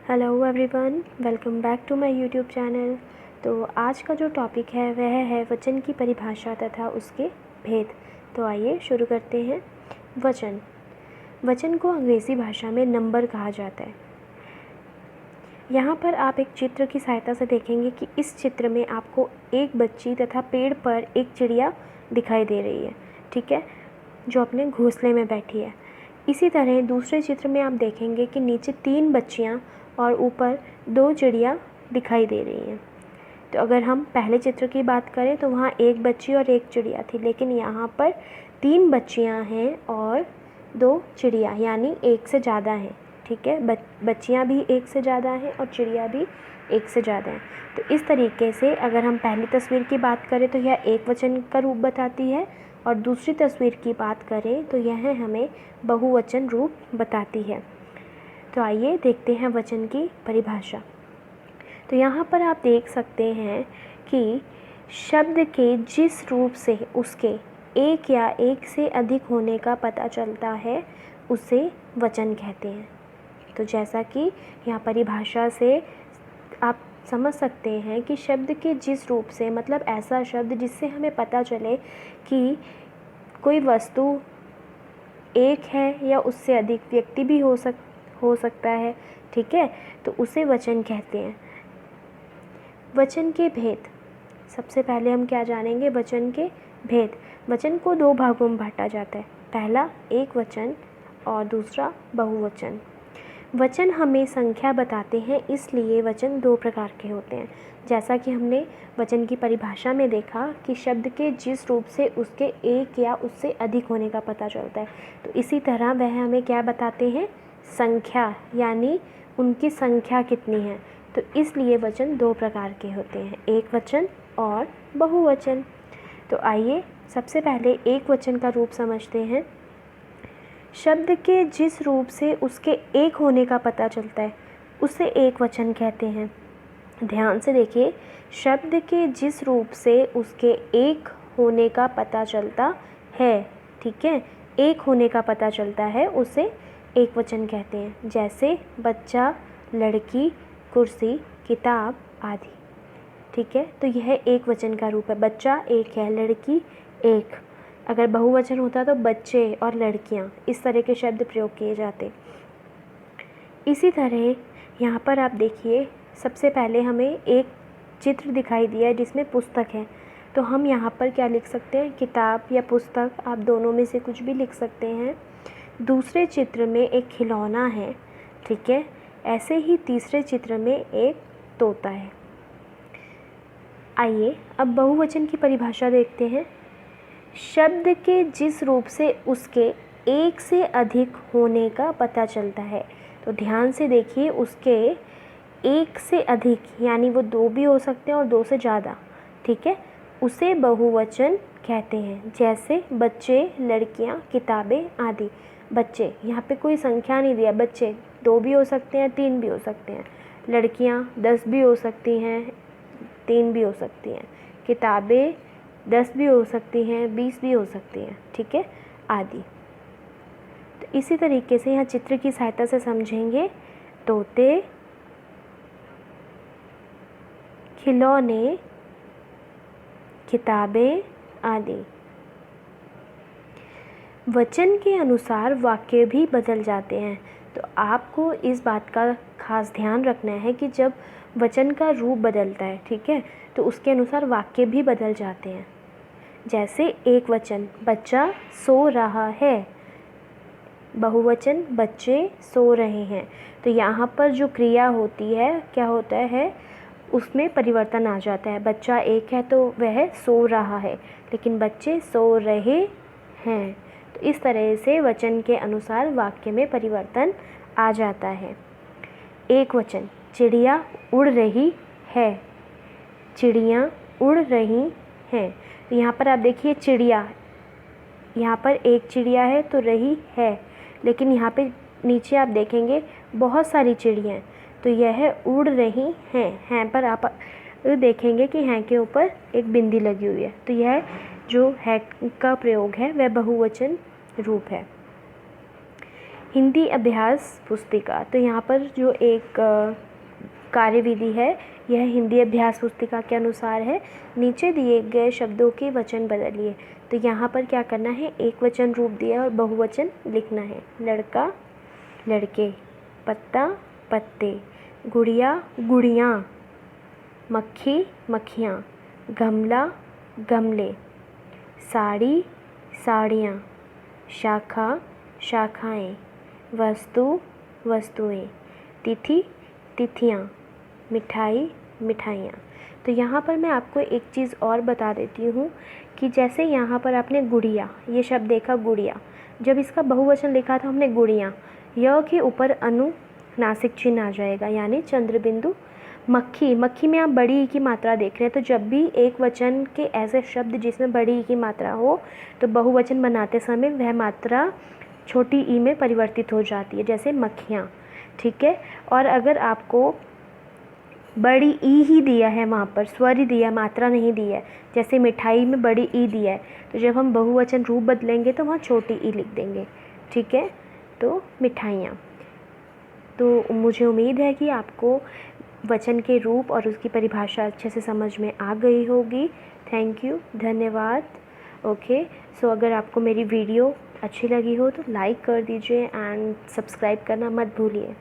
Hello everyone, welcome back to my YouTube channel. तो आज का जो टॉपिक है वह है वचन की परिभाषा तथा उसके भेद। तो आइए शुरू करते हैं। वचन वचन को अंग्रेज़ी भाषा में नंबर कहा जाता है। यहाँ पर आप एक चित्र की सहायता से देखेंगे कि इस चित्र में आपको एक बच्ची तथा पेड़ पर एक चिड़िया दिखाई दे रही है, ठीक है, जो अपने घोंसले में बैठी है। इसी तरह दूसरे चित्र में आप देखेंगे कि नीचे 3 बच्चियाँ और ऊपर 2 चिड़िया दिखाई दे रही हैं। तो अगर हम पहले चित्र की बात करें तो वहाँ एक बच्ची और एक चिड़िया थी, लेकिन यहाँ पर 3 बच्चियाँ हैं और 2 चिड़िया, यानी एक से ज़्यादा हैं, ठीक है। बच्चियाँ भी एक से ज़्यादा हैं और चिड़िया भी एक से ज़्यादा हैं। तो इस तरीके से अगर हम पहली तस्वीर की बात करें तो यह एक वचन का रूप बताती है, और दूसरी तस्वीर की बात करें तो यह हमें बहुवचन रूप बताती है। तो आइए देखते हैं वचन की परिभाषा। तो यहाँ पर आप देख सकते हैं कि शब्द के जिस रूप से उसके एक या एक से अधिक होने का पता चलता है उसे वचन कहते हैं। तो जैसा कि यहाँ परिभाषा से आप समझ सकते हैं कि शब्द के जिस रूप से मतलब ऐसा शब्द जिससे हमें पता चले कि कोई वस्तु एक है या उससे अधिक व्यक्ति भी हो सकता है, ठीक है, तो उसे वचन कहते हैं। वचन के भेद, सबसे पहले हम क्या जानेंगे? वचन के भेद। वचन को 2 भागों में बांटा जाता है, पहला एक वचन और दूसरा बहुवचन। वचन हमें संख्या बताते हैं, इसलिए वचन 2 प्रकार के होते हैं। जैसा कि हमने वचन की परिभाषा में देखा कि शब्द के जिस रूप से उसके एक या उससे अधिक होने का पता चलता है, तो इसी तरह वह हमें क्या बताते हैं? संख्या, यानी उनकी संख्या कितनी है। तो इसलिए वचन 2 प्रकार के होते हैं, एक वचन और बहुवचन। तो आइए सबसे पहले एक वचन का रूप समझते हैं। शब्द के जिस रूप से उसके एक होने का पता चलता है उसे एक वचन कहते हैं। ध्यान से देखिए, शब्द के जिस रूप से उसके एक होने का पता चलता है, ठीक है, एक होने का पता चलता है, उसे एक वचन कहते हैं। जैसे बच्चा, लड़की, कुर्सी, किताब आदि, ठीक है। तो यह एक वचन का रूप है। बच्चा एक है, लड़की एक। अगर बहुवचन होता तो बच्चे और लड़कियां, इस तरह के शब्द प्रयोग किए जाते। इसी तरह यहाँ पर आप देखिए, सबसे पहले हमें एक चित्र दिखाई दिया है जिसमें पुस्तक है, तो हम यहाँ पर क्या लिख सकते हैं? किताब या पुस्तक, आप दोनों में से कुछ भी लिख सकते हैं। दूसरे चित्र में एक खिलौना है, ठीक है। ऐसे ही तीसरे चित्र में एक तोता है। आइए अब बहुवचन की परिभाषा देखते हैं। शब्द के जिस रूप से उसके एक से अधिक होने का पता चलता है। तो ध्यान से देखिए, उसके एक से अधिक, यानी वो 2 भी हो सकते हैं और 2 से ज़्यादा, ठीक है, उसे बहुवचन कहते हैं। जैसे बच्चे, लड़कियां, किताबें आदि। बच्चे, यहाँ पे कोई संख्या नहीं दिया, बच्चे 2 भी हो सकते हैं, 3 भी हो सकते हैं। लड़कियां 10 भी हो सकती हैं, 3 भी हो सकती हैं। किताबें 10 भी हो सकती हैं, 20 भी हो सकती हैं, ठीक है, आदि। तो इसी तरीके से यहाँ चित्र की सहायता से समझेंगे। तोते, खिलौने, किताबें आदि। वचन के अनुसार वाक्य भी बदल जाते हैं। तो आपको इस बात का खास ध्यान रखना है कि जब वचन का रूप बदलता है, ठीक है, तो उसके अनुसार वाक्य भी बदल जाते हैं। जैसे एक वचन, बच्चा सो रहा है। बहुवचन, बच्चे सो रहे हैं। तो यहाँ पर जो क्रिया होती है, क्या होता है, उसमें परिवर्तन आ जाता है। बच्चा एक है तो वह सो रहा है, लेकिन बच्चे सो रहे हैं। तो इस तरह से वचन के अनुसार वाक्य में परिवर्तन आ जाता है। एक वचन, चिड़िया उड़ रही है। चिड़ियाँ उड़ रही हैं। तो यहाँ पर आप देखिए, चिड़िया, यहाँ पर एक चिड़िया है तो रही है, लेकिन यहाँ पे नीचे आप देखेंगे बहुत सारी चिड़ियाँ हैं, तो यह उड़ रही हैं पर आप देखेंगे कि हैं के ऊपर एक बिंदी लगी हुई है। तो यह जो है का प्रयोग है वह बहुवचन रूप है। हिंदी अभ्यास पुस्तिका, तो यहाँ पर जो एक कार्यविधि है यह हिंदी अभ्यास पुस्तिका के अनुसार है। नीचे दिए गए शब्दों के वचन बदलिए। तो यहाँ पर क्या करना है, एक वचन रूप दिया और बहुवचन लिखना है। लड़का लड़के, पत्ता पत्ते, गुड़िया गुड़ियाँ, मक्खी मक्खियाँ, गमला गमले, साड़ी साड़ियाँ, शाखा शाखाएँ, वस्तु वस्तुएं, तिथि तिथियाँ, मिठाई मिठाइयाँ। तो यहाँ पर मैं आपको एक चीज़ और बता देती हूँ कि जैसे यहाँ पर आपने गुड़िया, ये शब्द देखा गुड़िया, जब इसका बहुवचन लिखा था हमने गुड़ियाँ, य के ऊपर अनुनासिक चिन्ह आ जाएगा यानी चंद्र बिंदु। मक्खी, मक्खी में आप बड़ी ई की मात्रा देख रहे हैं, तो जब भी एक वचन के ऐसे शब्द जिसमें बड़ी ई की मात्रा हो तो बहुवचन बनाते समय वह मात्रा छोटी ई में परिवर्तित हो जाती है, जैसे मक्खियाँ। ठीक है। और अगर आपको बड़ी ई ही दिया है, वहाँ पर स्वर ही दिया, मात्रा नहीं दी है, जैसे मिठाई में बड़ी ई दिया है, तो जब हम बहुवचन रूप बदलेंगे तो वहाँ छोटी ई लिख देंगे। ठीक है। तो मिठाइयाँ। तो मुझे उम्मीद है कि आपको वचन के रूप और उसकी परिभाषा अच्छे से समझ में आ गई होगी। थैंक यू, धन्यवाद। ओके, सो अगर आपको मेरी वीडियो अच्छी लगी हो तो लाइक कर दीजिए एंड सब्सक्राइब करना मत भूलिए।